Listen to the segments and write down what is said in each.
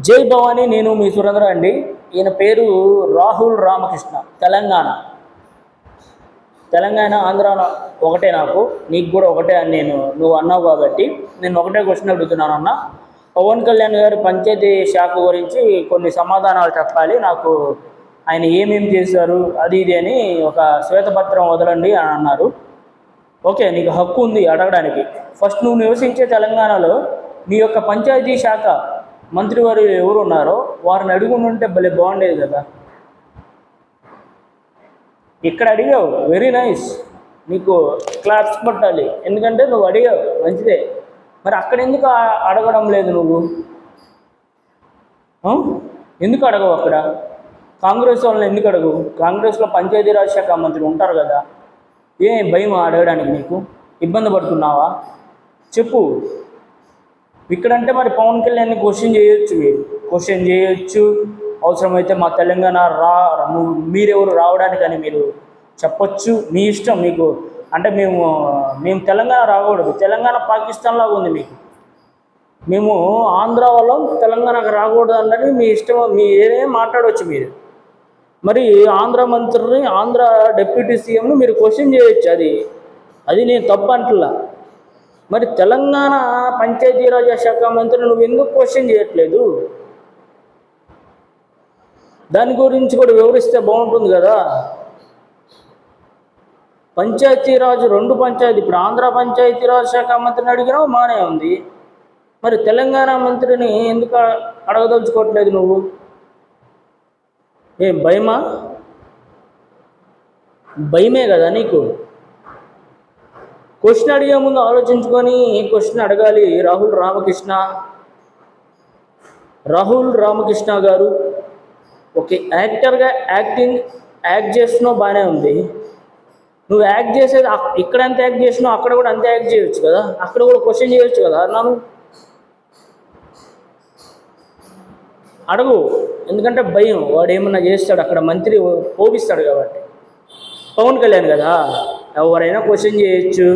జై భవానీ. నేను మీ సురేంద్ర అండి. ఈయన పేరు రాహుల్ రామకృష్ణ. తెలంగాణ ఆంధ్ర ఒకటే. నీకు కూడా ఒకటే అని నువ్వు అన్నావు కాబట్టి నేను ఒకటే క్వశ్చన్ అడుగుతున్నాను అన్న. పవన్ కళ్యాణ్ గారు పంచాయతీ శాఖ గురించి కొన్ని సమాధానాలు చెప్పాలి నాకు. ఆయన ఏమేమి చేశారు అది ఇది అని ఒక శ్వేతపత్రం వదలండి అని అన్నారు. ఓకే, నీకు హక్కు ఉంది అడగడానికి. ఫస్ట్ నువ్వు నివసించే తెలంగాణలో నీ యొక్క పంచాయతీ శాఖ మంత్రి వారు ఎవరు ఉన్నారో వారిని అడుగుంటే భలే బాగుండేది కదా. ఇక్కడ అడిగావు, వెరీ నైస్, నీకు క్లాప్స్ పట్టాలి. ఎందుకంటే నువ్వు అడిగావు, మంచిదే. మరి అక్కడ ఎందుకు అడగడం లేదు నువ్వు? ఎందుకు అడగవు అక్కడ? కాంగ్రెస్ వాళ్ళని ఎందుకు అడగవు? కాంగ్రెస్లో పంచాయతీరాజ్ శాఖ మంత్రి ఉంటారు కదా. ఏం భయం అడగడానికి? నీకు ఇబ్బంది పడుతున్నావా? చెప్పు. ఇక్కడంటే మరి పవన్ కళ్యాణ్ని క్వశ్చన్ చేయొచ్చు. అవసరమైతే మా తెలంగాణ మీరెవరు రావడానికని మీరు చెప్పొచ్చు. మీ ఇష్టం. మీకు అంటే మేము తెలంగాణ రాకూడదు. తెలంగాణ పాకిస్తాన్లాగా ఉంది మీకు. మేము ఆంధ్ర వాళ్ళం తెలంగాణకు రాకూడదు అన్నది మీ ఇష్టం. మీ ఏమేమి మాట్లాడవచ్చు మీరు. మరి ఆంధ్ర మంత్రిని, ఆంధ్ర డిప్యూటీ సీఎంను మీరు క్వశ్చన్ చేయొచ్చు. అది నేను తప్పు అంటలా. మరి తెలంగాణ పంచాయతీరాజ్ శాఖ మంత్రిని నువ్వు ఎందుకు క్వశ్చన్ చేయట్లేదు? దాని గురించి కూడా వివరిస్తే బాగుంటుంది కదా. పంచాయతీరాజ్ రెండు పంచాయతీ, ఇప్పుడు ఆంధ్ర పంచాయతీరాజ్ శాఖ మంత్రిని అడిగినావు, మానే ఉంది. మరి తెలంగాణ మంత్రిని ఎందుకు అడగదలుచుకోవట్లేదు నువ్వు? ఏం భయమే కదా నీకు? క్వశ్చన్ అడిగే ముందు ఆలోచించుకొని క్వశ్చన్ అడగాలి. రాహుల్ రామకృష్ణ గారు ఓకే, యాక్టర్గా యాక్ట్ చేస్తున్నావు, బాగానే ఉంది. నువ్వు యాక్ట్ చేసేది ఇక్కడ ఎంత యాక్ట్ చేసినావు అక్కడ కూడా అంతే యాక్ట్ చేయొచ్చు కదా. అక్కడ కూడా క్వశ్చన్ చేయొచ్చు కదా. నన్ను అడుగు. ఎందుకంటే భయం, వాడు ఏమన్నా చేస్తాడు అక్కడ, మంత్రి పోపిస్తాడు కాబట్టి. పవన్ కళ్యాణ్ కదా, ఎవరైనా క్వశ్చన్ చేయొచ్చు.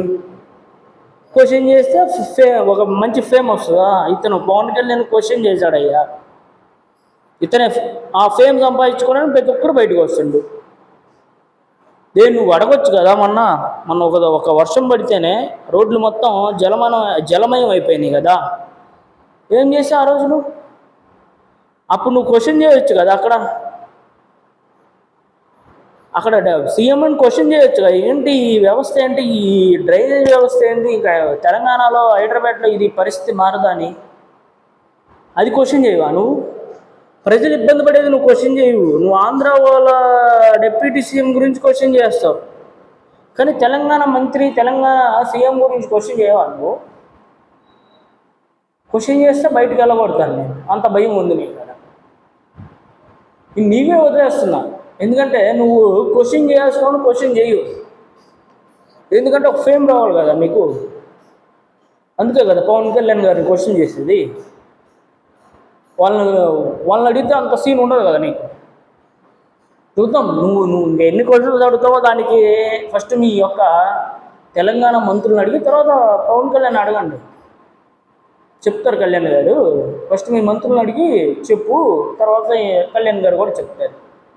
క్వశ్చన్ చేస్తే ఒక మంచి ఫేమ్ వస్తుందా? ఇతను పవన్ కళ్యాణ్ క్వశ్చన్ చేశాడయ్యా, ఇతనే ఆ ఫేమ్ సంపాదించుకోవడానికి ప్రతి ఒక్కరు బయటకు వస్తుండు. నువ్వు అడగొచ్చు కదా. మొన్న ఒక వర్షం పడితేనే రోడ్లు మొత్తం జలమయం అయిపోయినాయి కదా. ఏం చేసావు ఆ రోజు నువ్వు? అప్పుడు నువ్వు క్వశ్చన్ చేయొచ్చు కదా. అక్కడ సీఎంని క్వశ్చన్ చేయొచ్చు కదా. ఏంటి ఈ వ్యవస్థ, ఏంటి ఈ డ్రైనేజ్ వ్యవస్థ, ఏంటి ఇంకా తెలంగాణలో హైదరాబాద్లో ఇది పరిస్థితి మారదా అని అది క్వశ్చన్ చేయవా నువ్వు? ప్రజలు ఇబ్బంది పడేది నువ్వు క్వశ్చన్ చేయవు. నువ్వు ఆంధ్ర వాళ్ళ డిప్యూటీ సీఎం గురించి క్వశ్చన్ చేస్తావు, కానీ తెలంగాణ మంత్రి, తెలంగాణ సీఎం గురించి క్వశ్చన్ చేయవా నువ్వు? క్వశ్చన్ చేస్తే బయటకు వెళ్ళగొడతాను నేను. అంత భయం ఉంది నీకు కదా. నీవే వదిలేస్తున్నా. ఎందుకంటే నువ్వు క్వశ్చన్ చేయాల్సిన క్వశ్చన్ చేయవు. ఎందుకంటే ఒక ఫేమ్ రావాలి కదా మీకు. అందుకే కదా పవన్ కళ్యాణ్ గారిని క్వశ్చన్ చేసేది. వాళ్ళని అడిగితే అంత సీన్ ఉండదు కదా నీకు. చూద్దాం నువ్వు ఎన్ని క్వశ్చన్స్ అడుగుతావో దానికి ఫస్ట్ మీ యొక్క తెలంగాణ మంత్రులను అడిగి తర్వాత పవన్ కళ్యాణ్ అడగండి, చెప్తారు కళ్యాణ్ గారు. ఫస్ట్ మీ మంత్రులను అడిగి చెప్పు, తర్వాత కళ్యాణ్ గారు కూడా చెప్తారు.